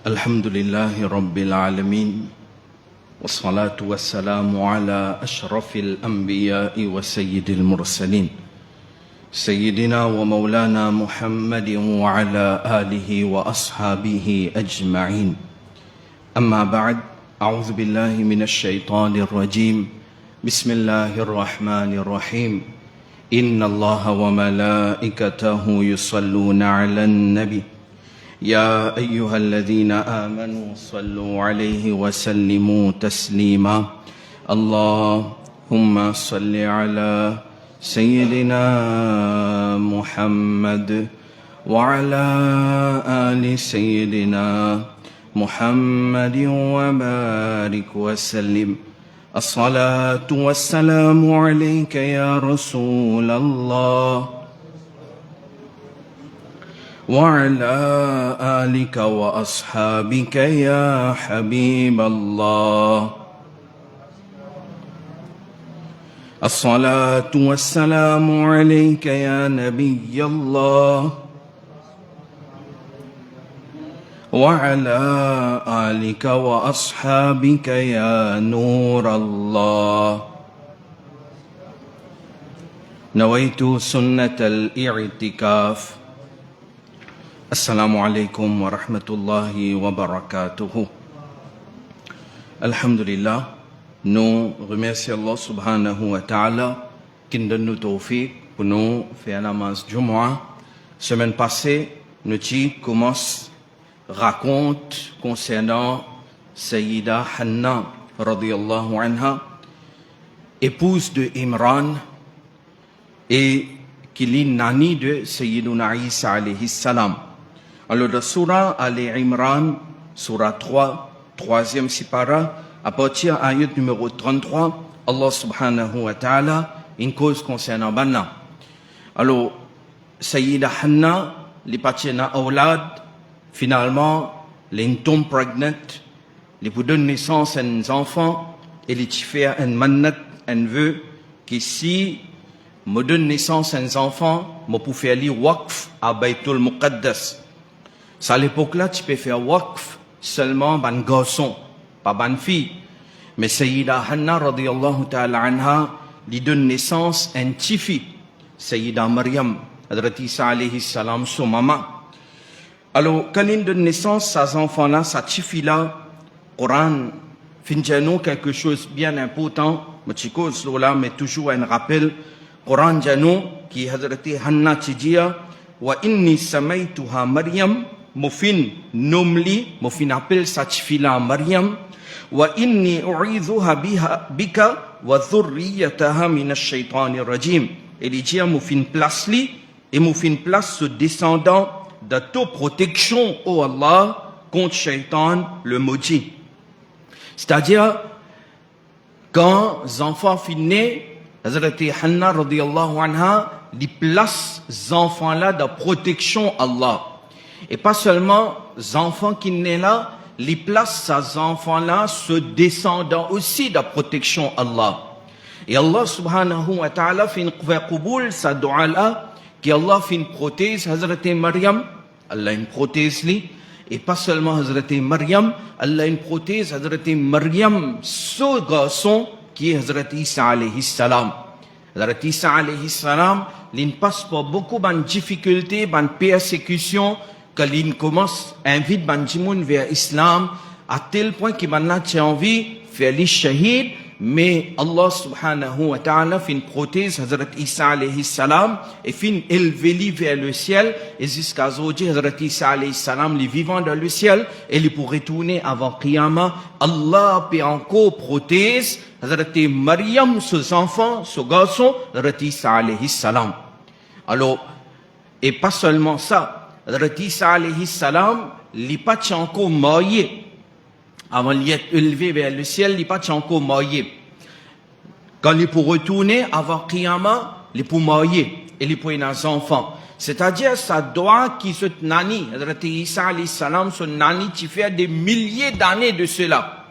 الحمد لله رب العالمين والصلاة والسلام على أشرف الأنبياء وسيد المرسلين سيدنا ومولانا محمد وعلى آله وأصحابه أجمعين أما بعد أعوذ بالله من الشيطان الرجيم بسم الله الرحمن الرحيم إن الله وملائكته يصلون على النبي يا أيها الذين آمنوا صلوا عليه وسلموا تسليما اللهم صل على سيدنا محمد وعلى آل سيدنا محمد وبارك وسلم الصلاة والسلام عليك يا رسول الله وعلى آلك وأصحابك يا حبيب الله الصلاة والسلام عليك يا نبي الله وعلى آلك وأصحابك يا نور الله نويت سنة الاعتكاف Assalamu alaikum wa rahmatullahi wa barakatuhu. Alhamdulillah, nous remercions Allah subhanahu wa ta'ala qui nous donne le tawfiq pour nous faire la namaz Jumu'ah. Semaine passée, nous commençons raconte concernant Sayyida Hanna radiyallahu anha, épouse de Imran et qui est nani de Sayyiduna Isa alayhi salam. Alors, le surah Al-Imran, surah 3, troisième sipara, à partir de l'ayat numéro 33, Allah subhanahu wa ta'ala, une cause concernant Banna. Alors, Sayyida Hanna, les patients awlad, finalement, les tombent pregnant, les pour donner naissance à un enfant, et les faire un mannat, un vœu, qui si, me donne naissance à un enfant, me pour faire lire waqf à Baytul Muqaddas. À l'époque-là, tu peux faire waqf seulement ban garçon, pas ban fille. Mais Sayyida Hanna radiyallahu ta'ala anha lui donne naissance à une petite fille, Sayyida Maryam, Hadrat Isa alayhi salam, son maman. Alors, quand il donne naissance à ces enfants-là, sa petite fille-là, Coran, finjano quelque chose de bien important, mais toujours un rappel, Coran jano, qui Hadrat Hanna tijia, wa inni samaituha Maryam, Mufin nomli, Mufin appelle sa fille-là Maryam, wa inni u'idhuha bika wa dhurriyataha minash shaytanir rajim. Et il dit Mufin place li et Mufin place ce descendant de toute protection au Allah contre Shaitan le maudit. C'est-à-dire quand les enfants finissent, Hazrat Hanna radiyallahu anha li place les enfants là de protection Allah. Et pas seulement les enfants qui naissent là, les place ces enfants-là se descendant aussi de protection Allah. Et Allah subhanahu wa ta'ala fait une qaboul sa dua là, qui Allah fait une prothèse Hazrat Maryam, Allah une prothèse li, et pas seulement Hazrat Maryam, Allah une prothèse Hazrat Maryam, ce garçon qui est Hazrat Isa alayhi salam. Hazrat Isa alayhi salam, il passe par beaucoup de difficultés, de persécutions, que l'on commence à inviter Banjimoun vers l'islam, à tel point qu'il m'a envie de faire les shahid, mais Allah subhanahu wa ta'ala fait une prothèse, Hazrat Isa alayhi salam, et fait une élevé vers le ciel, et jusqu'à aujourd'hui, Hazrat Isa alayhi salam, les vivants dans le ciel, et il pour retourner avant Qiyamah, Allah peut encore prothèse, Hazrat Maryam, ses enfants, ce garçon, Hazrat Isa alayhi salam. Alors, et pas seulement ça, Hazrat Isa alayhi salam, il n'est pas encore marié. Avant d'être élevé vers le ciel, il n'est pas encore marié. Quand il pour retourner avant Qiyamah, il est pour marier et il pour avoir des enfants. C'est-à-dire, ça doit qu'il se nani, Hazrat Isa alayhi salam, son nani, qui fait des milliers d'années de cela.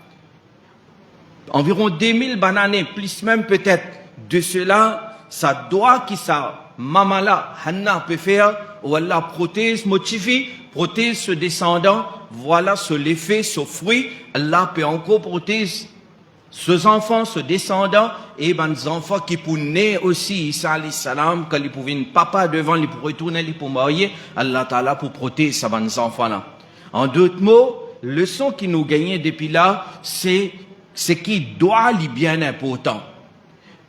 Environ 2000 années, plus même peut-être de cela, ça doit qu'il ça maman là, Hanna peut faire, ou Allah protège, motive, protège ce descendant, voilà ce l'effet, ce fruit, Allah peut encore protéger ces enfants, ce descendant, et les enfants qui pour naître aussi, Isa alayhi salam, quand ils pouvaient un papa devant, ils pour retourner, ils pour marier, Allah Ta'ala pour protéger ces enfants là. En d'autres mots, le leçon qui nous gagne depuis là, c'est ce qui doit lui bien important.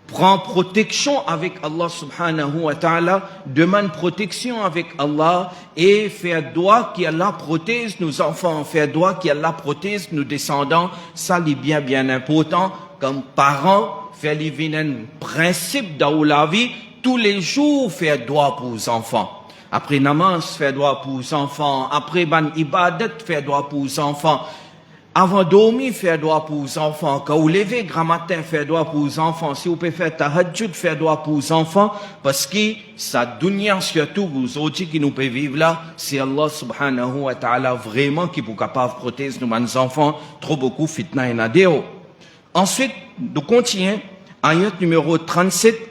Prends protection avec Allah subhanahu wa ta'ala, demande protection avec Allah et faire doigt qu'Allah protège nos enfants, faire doigt qu'Allah protège nos descendants, ça est bien important. Comme parents, faire un principe dans la vie, tous les jours faire doigt pour les enfants. Après namaz, faire doigt pour les enfants. Après ban ibadat, faire doigt pour les enfants. Avant de dormir, faire doigt pour les enfants. Quand vous levez grand matin, faire doigt pour les enfants. Si vous pouvez faire tahajjud, faire doigt pour les enfants. Parce que sa dunya, surtout, vous autres qui nous pouvez vivre là, c'est Allah subhanahu wa ta'ala vraiment qui est capable de protéger nos enfants. Trop beaucoup fitna et nadéo. Ensuite, nous continuons. Ayat numéro 37.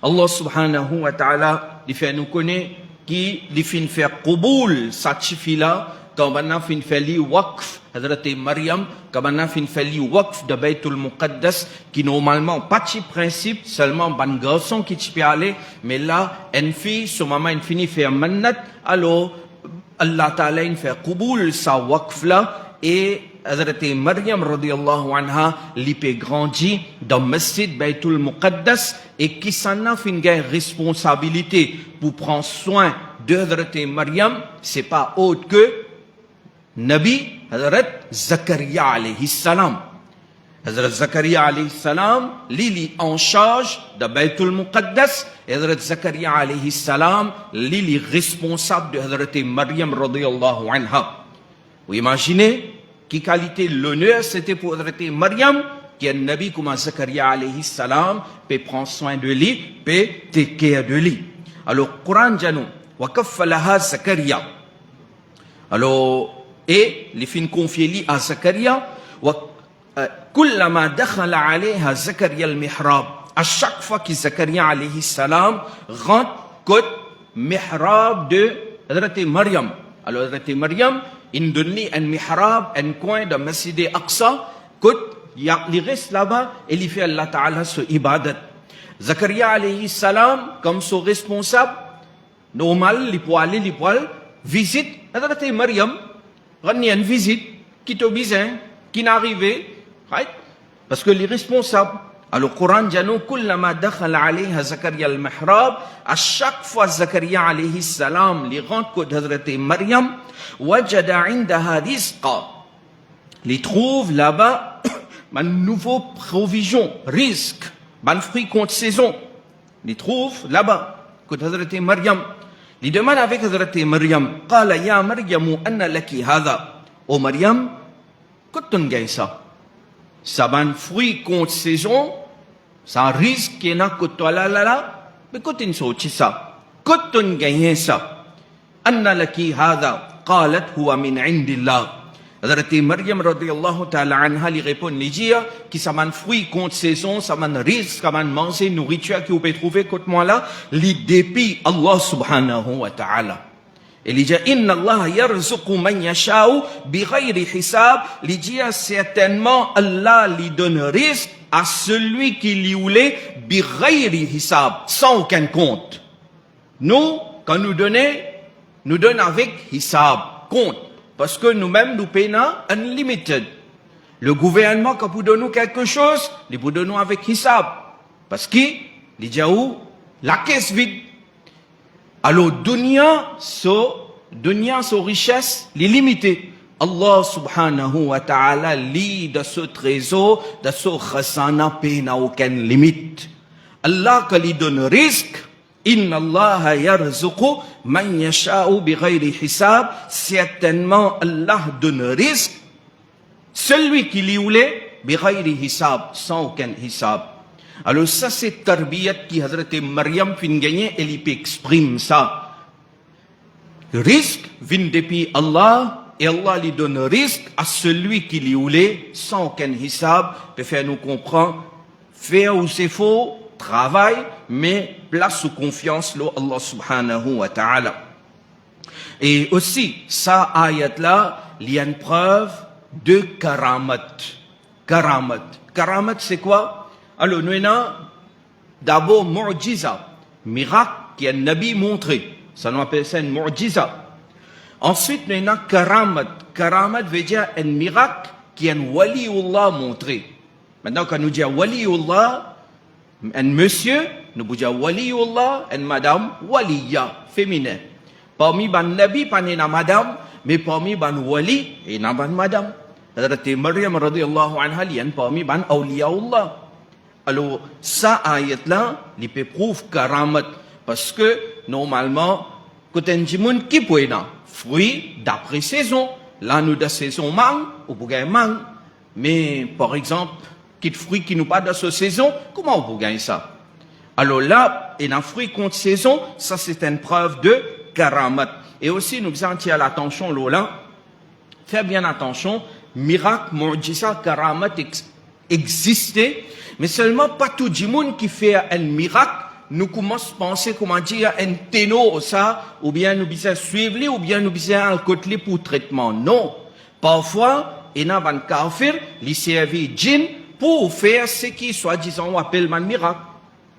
Allah subhanahu wa ta'ala, il fait nous connaître qui, il fait faire Quboul, sa chifila, quand on a fait li waqf, Hazrat Maryam, quand on a fait li waqf de Baytul Muqaddas, qui normalement, pas de principe, seulement ban garçon qui peut aller, mais là, une fille, son maman, une fille fait mannat, alors, Allah Ta'ala, il fait Quboul, sa waqf là, et Hazrat Maryam radiyallahu anha l'ipé grandi dans le masjid Baytul Muqaddas et qui s'en a fait une responsabilité pour prendre soin de Hazrat Maryam, c'est pas autre que Nabi Hazrat Zakaria alayhi salam. Hazrat Zakaria alayhi salam, lui en charge de Baytul Muqaddas et Hazrat Zakaria alayhi salam, lui responsable de Hazrat Maryam radiyallahu anha. Vous imaginez qui qualité l'honneur c'était pour Hazrat Maryam qui est un nabi comme Zakaria alayhi salam peut prendre soin de lui peut take care de lui. Alors Coran dit nous wa kaffalaha Zakaria. Alors et les fins confier lui à Zakaria wa kullama dakhala alayha Zakaria al-mihrab. À chaque fois que Zakaria alayhi salam rentre côté mihrab de Hazrat Maryam. Alors Hazrat Maryam il donne un mihrab, un coin de Masjid Aqsa, il reste là-bas et il fait Allah Ta'ala ce ibadat. Zakaria alayhi salam, comme son responsable, normal, il peut aller, il peut visite, Hazrat Maryam, il y a une visite, qui te besoin, qui n'est arrivé, right? Parce que les responsables, alors le Coran dit nous, kullama dakhala alayha Zakaria al-mihrab, à chaque fois Zakaria alayhi salam, il rentre côté Hazrat Maryam, wajada indaha rizqa. Il trouve là-bas une nouvelle provision, risque, un fruit contre saison. Il trouve là-bas, côté Hazrat Maryam. Il demande avec Hazrat Maryam, qala ya Maryamu anna laki hadha. Oh Maryam, qu'est-ce que tu ça? Ça un fruit contre saison, ça risque qu'il y en a que toi là, mais qu'est-ce que tu ça? Qu'est-ce que tu ça? Anna laki hadha. قالت هو من عند الله. Hazrat Maryam radiyallahu ta'ala anha lui répond, il dit que ça m'a fruit contre saison, ça m'a risque, ça m'a manger nourriture que vous pouvez trouver contre moi là, li dépi Allah subhanahu wa ta'ala. Et il dit inna Allah yarzuqu man yasha'u bighayri hisab. Il dit certainement Allah lui donne risque à celui qui lui voulait bighayri hisab, sans aucun compte. Nous, quand nous donne avec hisab, compte. Parce que nous-mêmes, nous payons unlimited. Le gouvernement, quand vous donne quelque chose, il vous donne avec hisab. Parce qu'il dit où la caisse vide. Alors, dunya, so richesse, les limitée. Allah subhanahu wa ta'ala, lit de ce trésor, de ce khasana, paye n'a aucune limite. Allah, quand il donne risque, Inna Allah yarzuqu man yasha'u bighayri hisab. Certainement, Allah donne risque. Celui qui lui voulait, bighayri hisab, sans aucun hisab. Alors ça, c'est tarbiyat qui Hazrat Maryam fin gagner, elle exprime ça. Risque vient depuis Allah, et Allah lui donne risque à celui qui lui voulait, sans aucun hisab, peut faire nous comprendre, faire où c'est faux, travail, mais place ou confiance là Allah subhanahu wa ta'ala. Et aussi, ça ayat là, il y a une preuve de karamat. Karamat. Karamat, c'est quoi? Alors, nous avons d'abord mu'jiza, miracle qui est un nabi montré. Ça nous appelle ça une mu'jiza. Ensuite, nous avons karamat. Karamat veut dire un miracle qui est un waliullah montré. Maintenant, quand nous disons waliullah, un monsieur, nous pouvons dire waliullah, une madame, waliya, féminin. Parmi ban nabi, pas une madame, mais parmi ban wali, il y a ban madame. Hadrat Maryam radiyallahu anha, il y a parmi ban awliyaullah. Alors, ça, ayat-là, il peut prouver karamat. Parce que, normalement, quand on dit qui peut être fruit d'après saison, là, nous, de saison mangue, ou pour gagner mangue. Mais, par exemple, qui de fruits qui nous pas de cette saison, comment on peut gagner ça? Alors là, et un fruit contre saison, ça, c'est une preuve de karamat. Et aussi, nous faisons attirer l'attention, là, faire bien attention, miracle, mu'jiza, karamat existait, mais seulement pas tout le monde qui fait un miracle, nous commence à penser, comment dire, un ténor, ça, ou bien nous bisons suivre, ou bien nous bisons un côté pour traitement. Non. Parfois, il y a un kafir, il servent djinn pour faire ce qui, soi-disant, on appelle un miracle.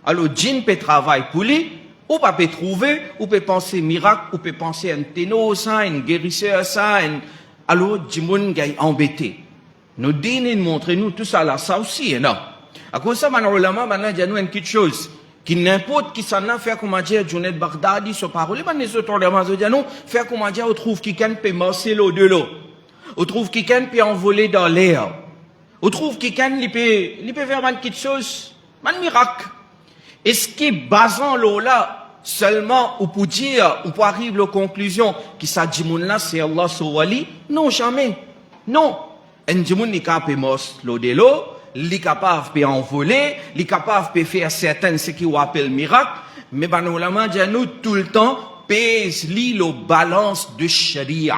Alors, djinn peut travailler pour lui, ou pas peut trouver, ou peut penser miracle, ou peut penser un ténor, ça, un guérisseur, ça, alors, djinn est embêté. Nous dînons, montrez-nous tout ça là, ça aussi, non. À cause de ça, maintenant, il y a une petite chose. Qui n'importe qui s'en a fait, comment dire, Junaid Baghdadi, ce parole, les autres, non, faire, comment dire, on trouve quelqu'un peut marcher l'eau de l'eau. On trouve quelqu'un peut envoler dans l'air. On trouve quelqu'un qui peut faire une petite chose, un miracle. Et ce qui est basant l'eau là, seulement, ou pour dire, ou pour arriver à la conclusion, qui s'agit là, c'est Allah Souwali, non, jamais. Non. Un djimoun n'est capable de marcher l'eau de l'eau, il est capable de envoler, il est capable de faire certaines ce qu'on appelle miracle, mais ben nous nous tout le temps pèse le balance de sharia.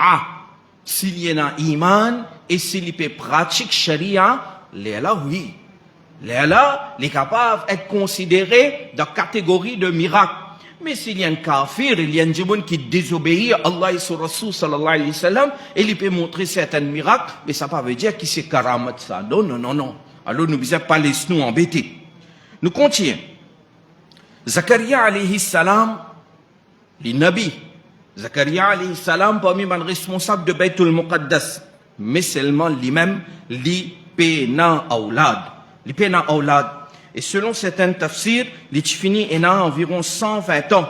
S'il y a un iman et s'il peut pratiquer sharia, là oui. Là, il est capable d'être considéré dans la catégorie de miracle. Mais s'il y a un kafir, il y a un djimoun qui désobéit à Allah et son Rasul sallallahu alayhi wa sallam, et il peut montrer certains miracles, mais ça ne veut pas dire qu'il c'est karamat ça. Non, non, non, non. Alors nous ne devons pas laisser nous embêter. Nous continuons. Zakaria alayhi salam, les nabis. Zakaria alayhi salam, parmi les responsables de Baytul Muqaddas, mais seulement lui-même, li pena aulad. Li pena aulad. Et selon certains tafsirs, les Tchifini est environ 120 ans.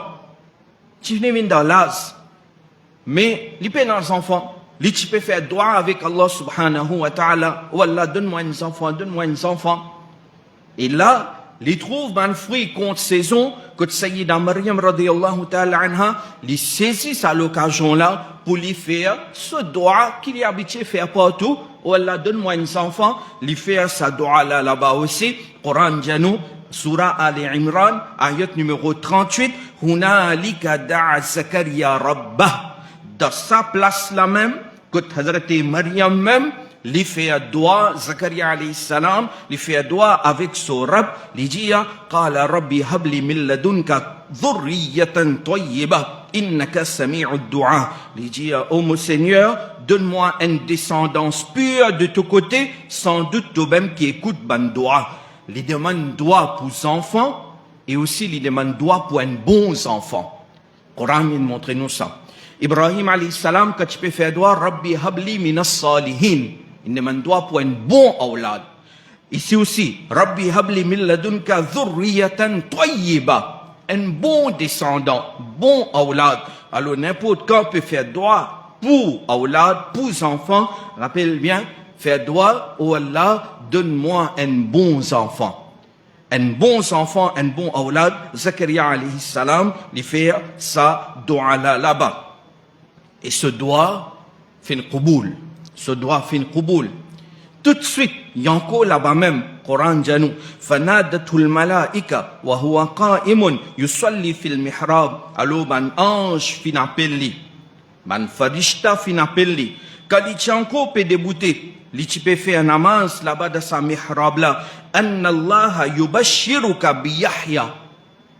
Tchifini vient dans l'âge. Mais les pena enfants. Les tu peux faire droit avec Allah subhanahu wa ta'ala. Oh Allah, donne-moi un enfant, donne-moi un enfant. Et là, les trouve un fruit contre saison, que Sayyida Maryam radiyallahu ta'ala anha, les saisit à l'occasion là, pour lui faire ce droit qu'il est habitué à faire partout. Oh Allah, donne-moi un enfant, lui faire ce droit là, là-bas aussi. Coran Janou, Surah Ali Imran, ayat numéro 38, Hunalika da'a Zakaria Rabbah. Dans sa place là même, que Hazrat Maryam même, lui fait doigt, Zakaria alayhi salam, lui fait doigt avec son Rabb, lui dit, Qala Rabbi habli min ladunka dhurriyatan tayyiba, innaka sami'u du'a. Lui dit, oh mon Seigneur, donne-moi une descendance pure de tous côtés, sans doute toi-même qui écoute ban doigt. Il demande doigt pour les enfants, et aussi il demande doigt pour un bon enfant. Coran montre nous ça. Ibrahim alayhi salam, quand tu peux faire doigt, Rabbi habli minas salihin. Il demande doigt pour un bon aulad. Ici aussi, Rabbi habli min ladunka dhurriyatan tayyiba. Un bon descendant, bon aulad. Alors n'importe quand peut faire doigt pour aulad, pour enfants. Rappelle bien, faire doigt, oh Allah, donne-moi un bon enfant. Un bon enfant, un bon aulad. Zakaria alayhi salam, lui faire ça doigt là-bas. Et ce doigt fait une qouboul. Ce doigt fait une qouboul. Tout de suite, il y a encore là-bas même, Coran Janou, Fanadatul malaika, wa huwa qa'imun, yusalli fil mihrab. Alors, man ange fin appelé, man farishta fin appelé. Quand il y a encore peut débouter, il peut faire un namaz là-bas dans sa mihrab là, Anna Allah yubashiruka bi Yahya.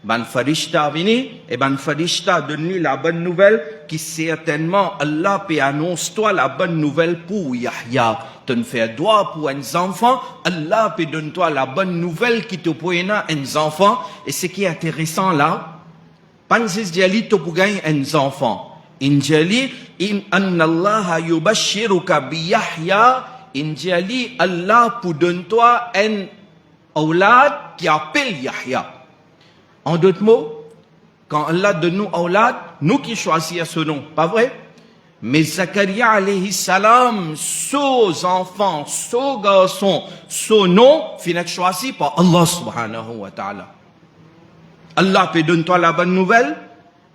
ban farishta vini, et ban farishta donne-lui la bonne nouvelle, qui certainement Allah peut annoncer toi la bonne nouvelle pour Yahya. Tu ne fais droit pour un enfant, Allah peut donner toi la bonne nouvelle qui te peut un enfant. Et ce qui est intéressant là, Pansis Jali te peut gagner un enfant. Injali, in anna Allah yubashiruka bi Yahya, Injali, Allah pour donner toi un aulad qui appelle Yahya. En d'autres mots, quand Allah donne nous aulad, nous qui choisissons ce nom, pas vrai? Mais Zakaria alayhi salam, son enfant, son garçon, son nom, finit choisi par Allah subhanahu wa ta'ala. Allah peut donner toi la bonne nouvelle,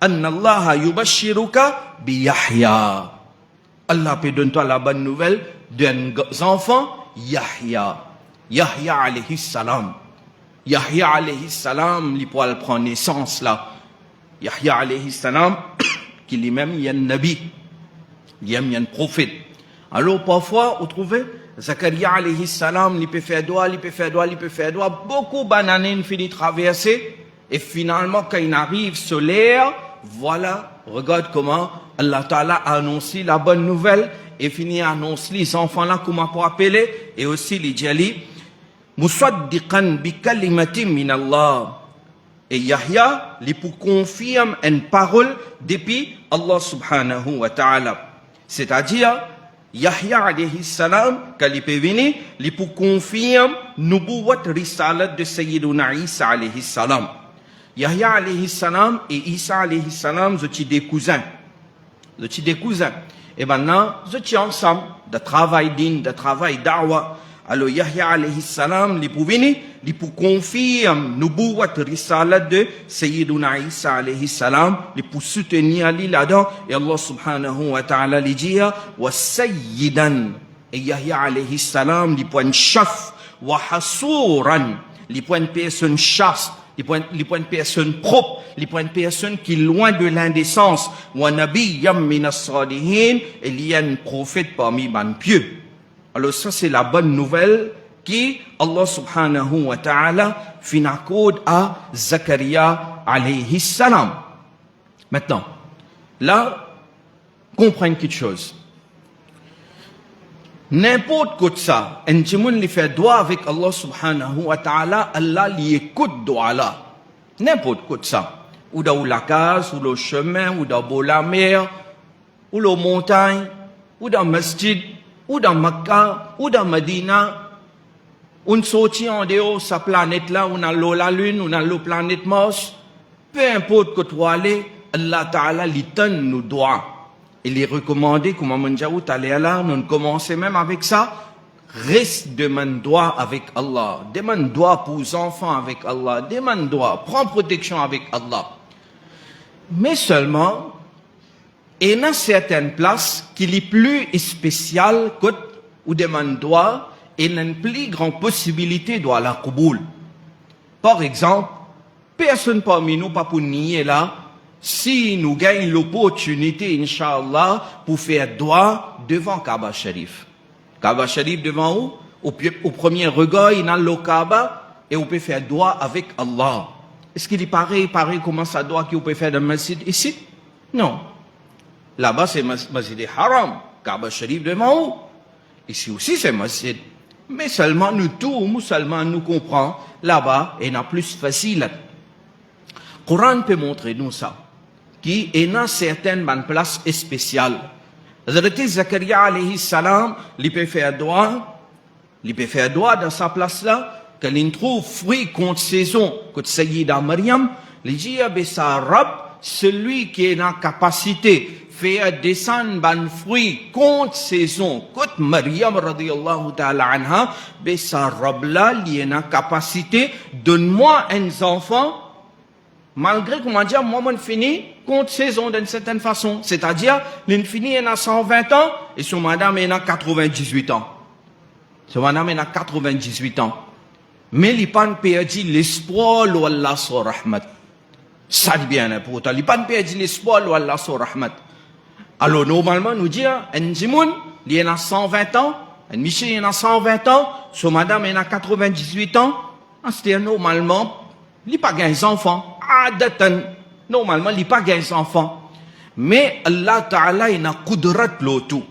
Anna Allah yubashiruka bi Yahya. Allah peut donner toi la bonne nouvelle d'un enfant, Yahya. Yahya alayhi salam. Yahya alayhi salam, il pourra prendre naissance là. Yahya alayhi salam, qui lui-même il y a un nabi, il y a un prophète. Alors parfois, vous trouvez, Zakaria alayhi salam, il peut faire doigt, il peut faire doigt, il peut faire doigt, beaucoup d'années finit traverser, et finalement quand il arrive sur l'air, voilà, regarde comment Allah Ta'ala a annoncé la bonne nouvelle, et finit à annoncer les enfants là, comment pour appeler, et aussi les djali, Musaddiqan bi kalimatin min Allah. Et Yahya, il pour confirme une parole depuis Allah subhanahu wa ta'ala. C'est-à-dire, Yahya alayhi salam, quand il peut venir, il pour confirme nubuwat risalat de Sayyiduna Isa alayhi salam. Yahya alayhi salam et Isa alayhi salam, je suis des cousins. Je suis des cousins. Et maintenant, je suis ensemble, de travail digne, de travail da'wa. Alors Yahya alayhi salam, il pour venir, il pour confirmer nubuwat risalat de Sayyiduna Isa alayhi salam, il pour soutenir lui là-dedans, et Allah subhanahu wa ta'ala lui dit, wa sayyidan, et Yahya alayhi salam, il pour un chef, wa hasuran, il pour une personne chaste, il pour une personne propre, il pour une personne qui est loin de l'indécence, wa nabiyyam min as-salihin, et il y a un prophète parmi les pieux. Alors ça c'est la bonne nouvelle qui Allah subhanahu wa ta'ala finaccorde à Zakaria alayhi salam. Maintenant, là, comprenez quelque chose. N'importe quoi de ça, un timoun li fait droit avec Allah subhanahu wa ta'ala, Allah li écoute droit là. N'importe quoi de ça. Ou dans la case, ou le chemin, ou dans la mer, ou la montagne, ou dans le masjid, ou dans Makkah, ou dans Medina, on sortit en dehors sa planète là, on a l'eau la lune, on a l'eau planète Mars, peu importe que tu aller, Allah Ta'ala lui donne nos droits. Il est recommandé, comme Manjaout allait là, nous commençons même avec ça, reste demande droit avec Allah, demande droit pour les enfants avec Allah, demande droit, prends protection avec Allah. Mais seulement, il y a certaines places qui sont plus spéciales que ou demande droit et il y a une plus grande possibilité de la Kouboul. Par exemple, personne parmi nous pas pour nier là, si nous gagnons l'opportunité, Inch'Allah, pour faire droit devant Kaaba Sharif. Kaaba Sharif devant où? Au premier regard, il y a le Kaaba et on peut faire droit avec Allah. Est-ce qu'il est pareil comment ça doit qu'on peut faire dans le masjid ici? Non. Là-bas, c'est Masjid Haram, Kaaba Sharif devant où? Ici aussi, c'est Masjid. Mais seulement nous, tous musulmans, nous comprenons, là-bas, il y a plus facile. Le Coran peut montrer nous ça, qu'il y a certaines places spéciales. Hazrat Zakaria alayhi salam, il peut faire droit dans sa place-là, qu'il trouve fruit contre saison, contre Sayyida Maryam, il dit, sa Rab, celui qui est en capacité faire descendre ban fruit contre saison, contre Maryam radiyallahu ta'ala anha, ben sa robe là, il est en capacité, donne-moi un enfant, malgré comment dire, moi, on finit contre saison d'une certaine façon. C'est-à-dire, l'infini est à 120 ans, et son madame est à 98 ans. Son madame est à 98 ans. Mais il n'a pas perdu l'espoir, Allah sur rahmat. Ça dit bien, pour autant. Il n'a pas perdu l'espoir, Allah sur rahmat. Alors, normalement, nous disons, un Jimoun, il est à 120 ans, un Michel, il est à 120 ans, son madame est à 98 ans, c'est-à-dire, normalement, il n'a pas gagné des enfants. adatan. Normalement, il n'y a pas des enfants. Mais Allah Ta'ala, il a qudrat l'auto.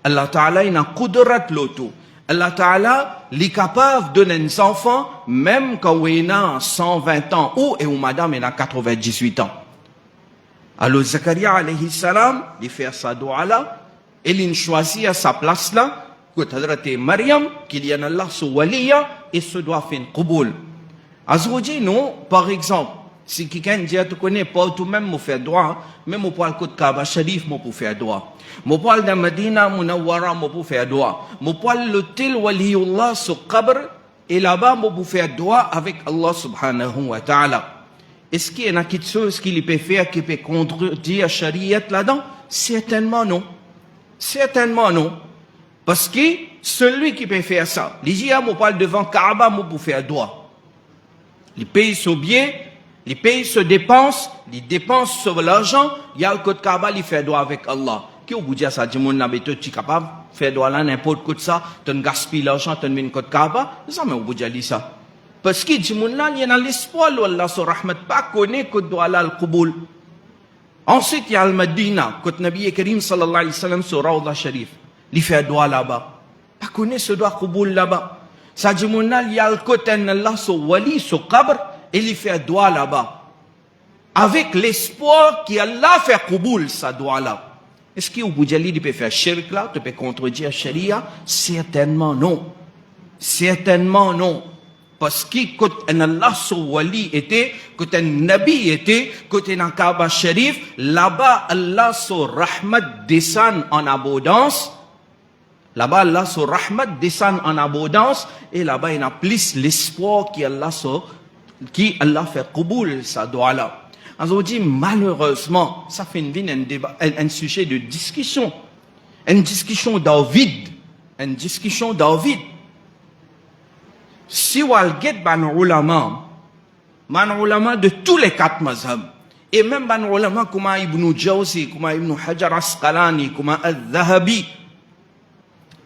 Allah Ta'ala, il a qudrat l'auto. Allah Ta'ala, il est capable de donner des enfants, même quand il a 120 ans, ou et où madame, il a 98 ans. Alors, Zakaria, alayhi salam, il fait sa doua là, et il choisit à sa place là, que Hazrat Maryam, qu'il y en a Allah sous waliya, et se doit faire un qubul. Azouji, non, par exemple, si quelqu'un dit, tu connais pas tout même, me faire droit, même au poil de Kaaba Sharif, me pour faire droit. Mon poil de Medina, Munawwara, me pour faire droit. Mon poil le tel waliyullah sur Qabr, et là-bas, me pour faire droit avec Allah subhanahu wa ta'ala. Est-ce qu'il y en a quelque chose qu'il peut faire qui peut contredire la Shariat là-dedans? Certainement non. Certainement non. Parce que celui qui peut faire ça, les gens, me parle devant Kaaba, me pour faire droit. Les pays sont bien, les pays se dépensent, les dépenses sur l'argent, il y a le code Kaaba, il fait droit avec Allah. Qui au bout de ça, dit, mon n'a tu es capable de faire droit là, n'importe quoi de ça, tu gaspilles l'argent, tu mets le code Kaaba, ça, mais au bout de ça. Parce que dit, mon là, il y a l'espoir, Allah sur Rahmat, pas connaît que doit là le Qubul. Ensuite, il y a le Medina, que Nabi Karim sallallahu alayhi wa sallam sur Rawda Sharif, il fait droit là-bas. Pas connaît ce doigt Qubul là-bas. Ça dit, mon là, il y a le côté Allah sur Wali, sur Qabr, et il fait droit là-bas. Avec l'espoir qu'Allah fait Qubul, ça doit là. Est-ce qu'il tu peux faire shirk là, tu peux contredire Sharia? Certainement non. Certainement non. Parce que quand Allah sur Wali était, quand un Nabi était, quand un Kaaba Sharif, là-bas Allah sur Rahmat descend en abondance. Là-bas Allah sur Rahmat descend en abondance. Et là-bas il y a plus l'espoir qu'Allah fait Qubul, ça doit là. Aujourd'hui, malheureusement, ça fait un débat, un sujet de discussion. Une discussion dans le vide. Une discussion dans le vide. Si on regarde les ulama de tous les 4 mazhab, et même les ulama comme Ibn Jawzi, comme Ibn Hajar Asqalani, comme Al-Dhahabi,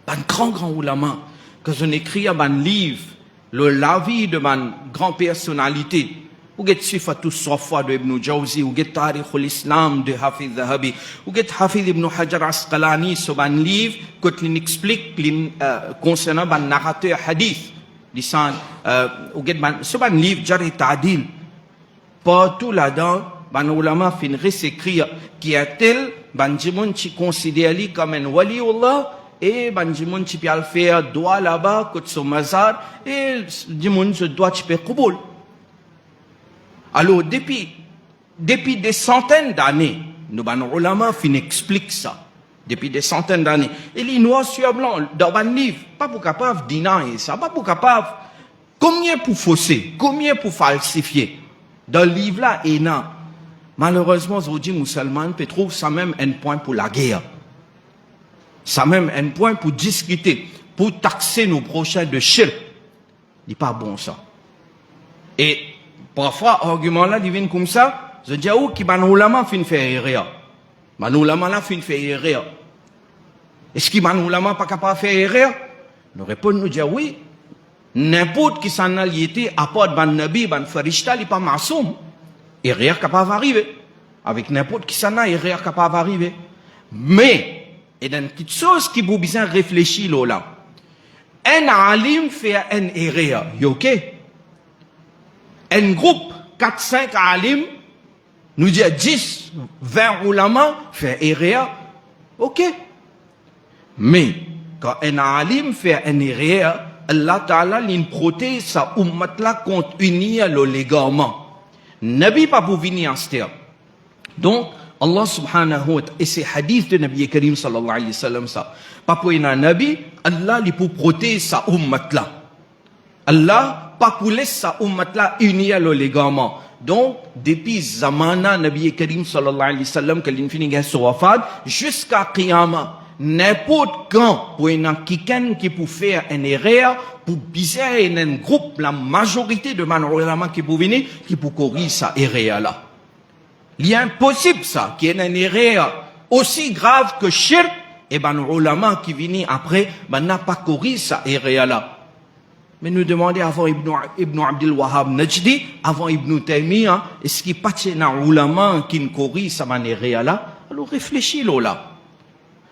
les grands ulama, que je écrit un livre, la vie de ma grande personnalité, ou get Sifatus Safa de Ibn Jawzi, ou get Tarikh al-Islam de Hafiz Dhahabi, ou get Hafiz Ibn Hajar Asqalani, sur un livre, quand il explique concernant un narrateur hadith, disant, sur un livre, Jari Ta'dil, partout là-dedans, ban ulama fin réécrire qui a tel, ban jimon qui considère lui comme un waliullah, et ban jimon qui peut faire droit là-bas, côté son mazar, et jimon se doit tu peux Qubul. Alors, depuis des centaines d'années, nous, ban ulama, fin explique ça. Depuis des centaines d'années. Et les noirs sur blanc, dans un livre, pas pour capable de dîner ça, pas pour capable, combien pour fausser, combien pour falsifier. Dans le livre là, et non. Malheureusement, aujourd'hui, musulmans, peut trouver ça même un point pour la guerre. Ça même un point pour discuter, pour taxer nos prochains de shirk. Il n'est pas bon ça. Et, parfois, argument là, il vient comme ça, je dis, où qui ban ulama fin faire erreur. Ban ulama là fin faire erreur. Est-ce que ban ulama pas capable de faire erreur? Nous répondons, nous disons oui. N'importe qui s'en a lié, à part ban nabi, ban farishta, il n'est pas masoum. Erreur capable d'arriver. Avec n'importe qui s'en a, erreur capable d'arriver. Mais, il y a une petite chose qui vous besoin réfléchir là. Un alim fait une erreur, ok? Un groupe, 4-5 alim, nous dit 10, 20 ulama, fait erreur, ok? Mais, quand un alim fait une erreur, Allah Ta'ala l'in protège sa ummat là contre unir le légalement. Nabi pas pour venir en terre. Donc, Allah subhanahu wa ta'ala, et c'est hadith de Nabi Karim sallallahu alayhi wa sallam ça. Pas pour un Nabi, Allah li pour protéger sa ummat là. Allah pas pour laisser sa ummat là unir le légalement. Donc, depuis Zamana Nabi Karim sallallahu alayhi wa sallam, que l'infini sur wafat, jusqu'à Qiyamah, n'importe quand, pour un quelqu'un qui peut faire une erreur, pour biser un groupe, la majorité de man qui peut venir, qui peut corriger sa erreur là. Il est impossible ça, qu'il y ait une erreur aussi grave que shirk, et ben ulama qui viennent après, ben n'a pas corrigé sa erreur là. Mais nous demandons avant Ibn Abdul Wahhab Najdi, avant Ibn Taymiyyah, est-ce qu'il pas un ulama qui ne corrige sa manière là? Alors réfléchis là.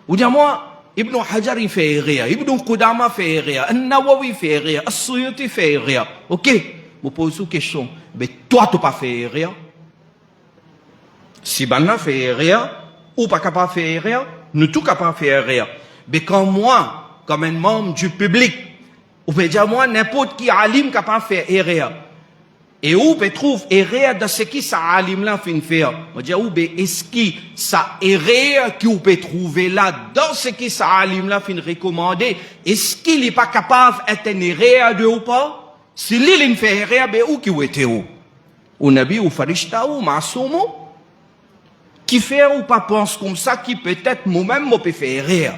Ou dire moi, Ibn Hajar il fait rien, Ibn Qudama fait rien, An-Nawawi fait rien, As-Suyuti fait rien. Ok, vous posez une question, mais toi tu pas fait rien. Si Banna fait rien, ou pas capable de faire rien, nous tous capables de faire rien. Mais quand moi, comme un membre du public, ou peut dire moi n'importe qui alim capable de faire rien. Et où peut trouve rien dans ce qui ça alim là fin faire. On dit où est-ce que ça rien qui ou peut trouver là dans ce qui ça alim là fin recommander, est-ce qu'il est pas capable d'être rien de ou pas? Si l'il ne fait rien, ben où qui ou était où? Ou nabi ou farishta ou masumo? Qui fait ou pas pense comme ça, qui peut-être moi-même me peut faire rire.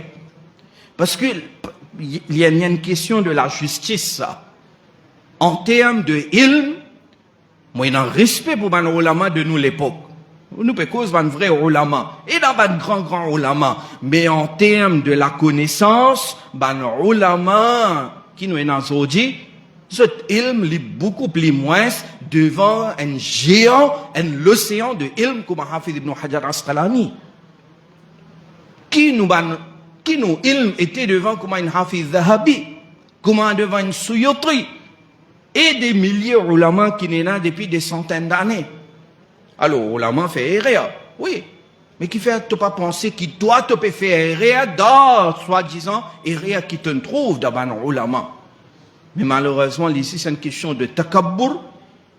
Parce que il y a une question de la justice. En termes de ilm, moi j'ai un respect pour les ulama de nous l'époque. Nous peut cause un vrai ulama et dans un grand ulama, mais en termes de la connaissance, les ulama qui nous est dans aujourd'hui, cet ilm est beaucoup plus moins devant un géant, l'océan de ilm comme Hafiz ibn Hajar Asqalani. Qui nous ilm était devant comme un Hafiz Zahabi, comme devant un Suyutri, et des milliers d'ulama qui sont là depuis des centaines d'années. Alors, ulama fait rien, oui, mais qui fait pas penser que toi tu peux faire rien dans, soi-disant, rien qui te trouve dans un ulama. Mais malheureusement, ici, c'est une question de takabbur.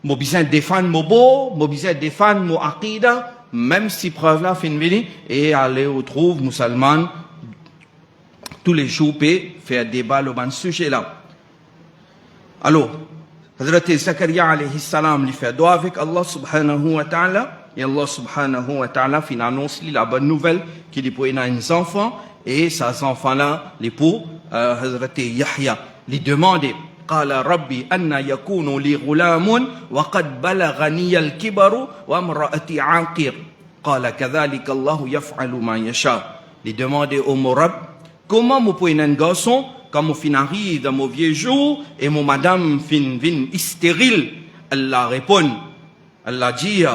Moi, besoin de défendre mon beau, moi, besoin de défendre mon aqida, même si preuve là, fin de et aller retrouver musulmans tous les jours, pour faire débat sur ce sujet-là. Alors, Hazrat Zakaria alayhi salam, il fait doigt avec Allah subhanahu wa ta'ala, et Allah subhanahu wa ta'ala, fin annonce la bonne nouvelle qu'il est pour les enfants, et ces enfants-là, les pour Hazrat Yahya. lui demander قال ربي أن يكون لي غلام وقد بلغني الكبر وامرأتي عاقر قال كذلك الله يفعل ما يشاء. lui demander au Morab comment vous pouvez un garçon quand mon fin arrive dans mon vieux jour et mon madame fin stérile. Allah répond, Allah dit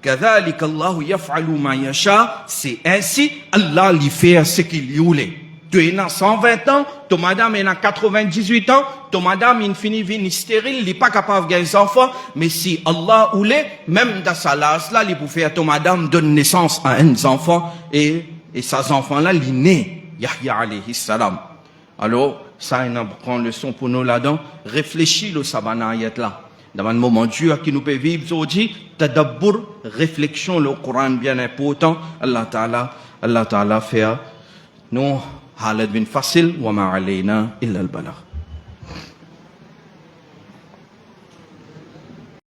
كذلك الله يفعل ما يشاء, c'est ainsi Allah lui fait ce qu'il voulait. Tu es dans 120 ans, ton madame est dans 98 ans, ton madame il finit vin stérile, il n'est pas capable de gagner des enfants, mais si Allah voulait, même dans sa l'âge là, il peut faire ton madame donne naissance à un enfant et ces enfants-là, il est né, Yahya alayhi salam. Alors, ça, il prend leçon pour nous là-dedans. Réfléchis le sabana ayat là. Dans un moment dur qui nous peut vivre aujourd'hui, tadabbur, réflexion, le Coran bien important. Allah Ta'ala fait nous, halad bin facile, wa ma alayna illa al-balagh.